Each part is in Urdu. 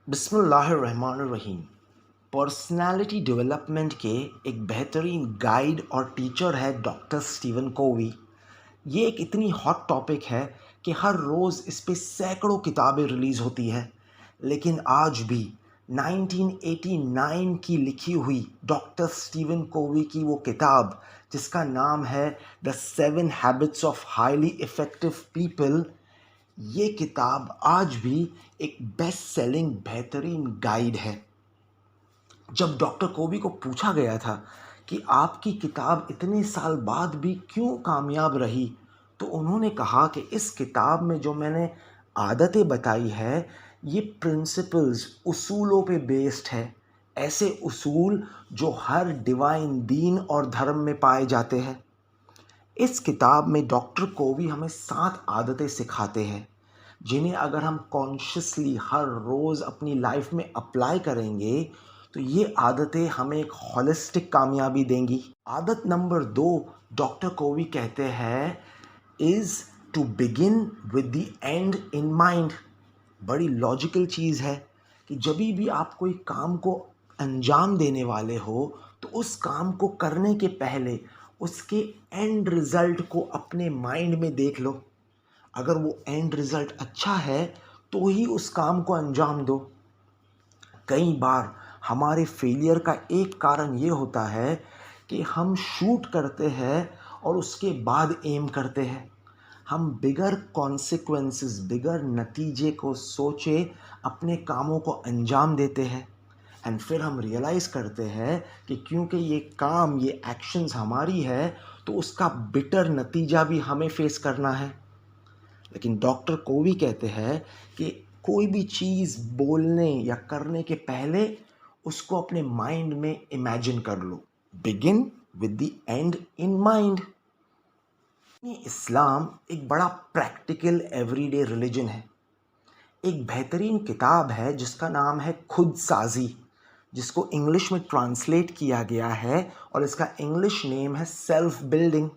بسم اللہ الرحمن الرحیم۔ پرسنالٹی ڈیولپمنٹ کے ایک بہترین گائیڈ اور ٹیچر ہے ڈاکٹر اسٹیون کووی۔ یہ ایک اتنی ہاٹ ٹاپک ہے کہ ہر روز اس پہ سینکڑوں کتابیں ریلیز ہوتی ہیں، لیکن آج بھی 1989 کی لکھی ہوئی ڈاکٹر اسٹیون کووی کی وہ کتاب جس کا نام ہے دا 7 habits of highly effective people, یہ کتاب آج بھی ایک بیسٹ سیلنگ بہترین گائیڈ ہے۔ جب ڈاکٹر کوبی کو پوچھا گیا تھا کہ آپ کی کتاب اتنے سال بعد بھی کیوں کامیاب رہی، تو انہوں نے کہا کہ اس کتاب میں جو میں نے عادتیں بتائی ہے یہ پرنسپلز، اصولوں پہ بیسڈ ہے، ایسے اصول جو ہر ڈیوائن دین اور دھرم میں پائے جاتے ہیں۔ اس کتاب میں ڈاکٹر کووی ہمیں 7 عادتیں سکھاتے ہیں جنہیں اگر ہم کانشیسلی ہر روز اپنی لائف میں اپلائی کریں گے تو یہ عادتیں ہمیں ایک ہولسٹک کامیابی دیں گی۔ عادت نمبر 2، ڈاکٹر کووی کہتے ہیں is to begin with the end in mind. بڑی لاجیکل چیز ہے کہ جبھی بھی آپ کوئی کام کو انجام دینے والے ہو تو اس کام کو کرنے کے پہلے اس کے اینڈ رزلٹ کو اپنے مائنڈ میں دیکھ لو۔ اگر وہ اینڈ رزلٹ اچھا ہے تو ہی اس کام کو انجام دو۔ کئی بار ہمارے فیلئر کا ایک کارن یہ ہوتا ہے کہ ہم شوٹ کرتے ہیں اور اس کے بعد ایم کرتے ہیں۔ ہم بگر کانسیکوینسز، بگر نتیجے کو سوچے اپنے کاموں کو انجام دیتے ہیں، اینڈ پھر ہم ریئلائز کرتے ہیں کہ کیونکہ یہ کام، یہ ایکشنز ہماری ہے تو اس کا بٹر نتیجہ بھی ہمیں فیس کرنا ہے۔ لیکن ڈاکٹر کووی کہتے ہیں کہ کوئی بھی چیز بولنے یا کرنے کے پہلے اس کو اپنے مائنڈ میں امیجن کر لو۔ Begin with the end in mind. Islam ایک بڑا پریکٹیکل ایوری ڈے ریلیجن ہے۔ ایک بہترین کتاب ہے جس کا نام ہے خود سازی، جس کو انگلش میں ٹرانسلیٹ کیا گیا ہے اور اس کا انگلش نیم ہے سیلف بلڈنگ۔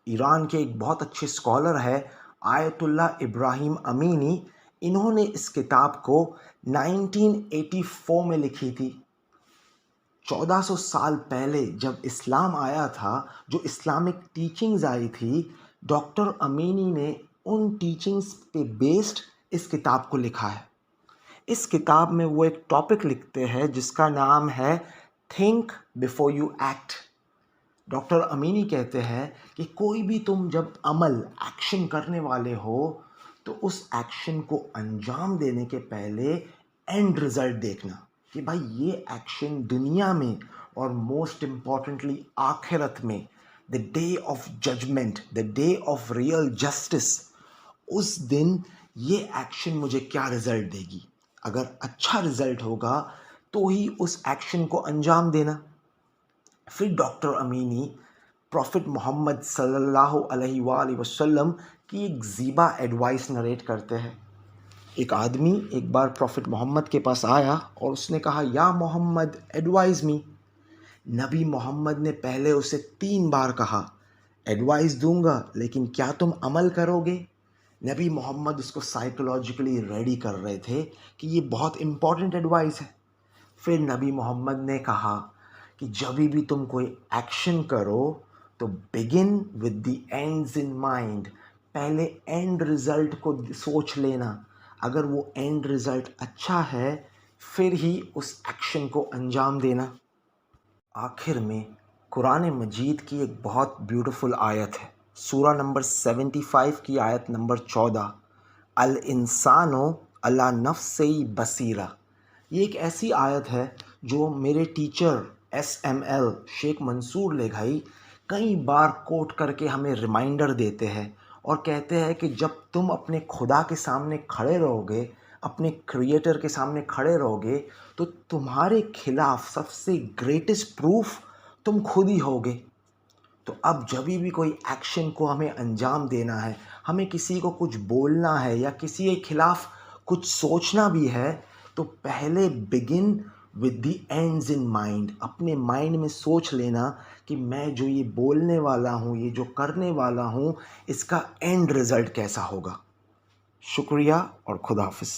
ایران کے ایک بہت اچھے اسکالر ہے آیت اللہ ابراہیم امینی، انہوں نے اس کتاب کو 1984 میں لکھی تھی۔ 1400 سال پہلے جب اسلام آیا تھا، جو اسلامک ٹیچنگز آئی تھی، ڈاکٹر امینی نے ان ٹیچنگز پہ بیسڈ اس کتاب کو لکھا ہے۔ اس کتاب میں وہ ایک ٹاپک لکھتے ہیں جس کا نام ہے think before you act. Doctor Amini کہتے ہیں کہ کوئی بھی تم جب عمل، ایکشن کرنے والے ہو تو اس ایکشن کو انجام دینے کے پہلے اینڈ رزلٹ دیکھنا کہ بھائی یہ ایکشن دنیا میں اور موسٹ امپورٹنٹلی آخرت میں، the day of judgment, the day of real justice, اس دن یہ ایکشن مجھے کیا رزلٹ دے گی۔ اگر اچھا رزلٹ ہوگا تو ہی اس ایکشن کو انجام دینا۔ پھر ڈاکٹر امینی پروفٹ محمد صلی اللہ علیہ وآلہ وسلم کی ایک زیبا ایڈوائس نریٹ کرتے ہیں۔ ایک آدمی ایک بار پروفٹ محمد کے پاس آیا اور اس نے کہا یا محمد ایڈوائز می۔ نبی محمد نے پہلے اسے 3 بار کہا ایڈوائز دوں گا لیکن کیا تم عمل کرو گے؟ نبی محمد اس کو سائیکولوجیکلی ریڈی کر رہے تھے کہ یہ بہت امپورٹنٹ ایڈوائس ہے۔ پھر نبی محمد نے کہا کہ جبھی بھی تم کوئی ایکشن کرو تو بگن with the ends in mind, پہلے اینڈ رزلٹ کو سوچ لینا۔ اگر وہ اینڈ رزلٹ اچھا ہے پھر ہی اس ایکشن کو انجام دینا۔ آخر میں قرآن مجید کی ایک بہت بیوٹیفل آیت ہے، سورہ نمبر 75 کی آیت نمبر 14، الانسان علی نفسہ بصیرہ۔ یہ ایک ایسی آیت ہے جو میرے ٹیچر SML شیخ منصور لیگھائی کئی بار کوٹ کر کے ہمیں ریمائنڈر دیتے ہیں اور کہتے ہیں کہ جب تم اپنے خدا کے سامنے کھڑے رہو گے، اپنے کریٹر کے سامنے کھڑے رہو گے تو تمہارے خلاف سب سے گریٹسٹ پروف تم خود ہی ہوگے۔ تو اب جبھی بھی کوئی ایکشن کو ہمیں انجام دینا ہے، ہمیں کسی کو کچھ بولنا ہے یا کسی کے خلاف کچھ سوچنا بھی ہے تو پہلے بگن with the ends in mind, اپنے مائنڈ میں سوچ لینا کہ میں جو یہ بولنے والا ہوں، یہ جو کرنے والا ہوں، اس کا اینڈ رزلٹ کیسا ہوگا۔ شکریہ اور خدا حافظ۔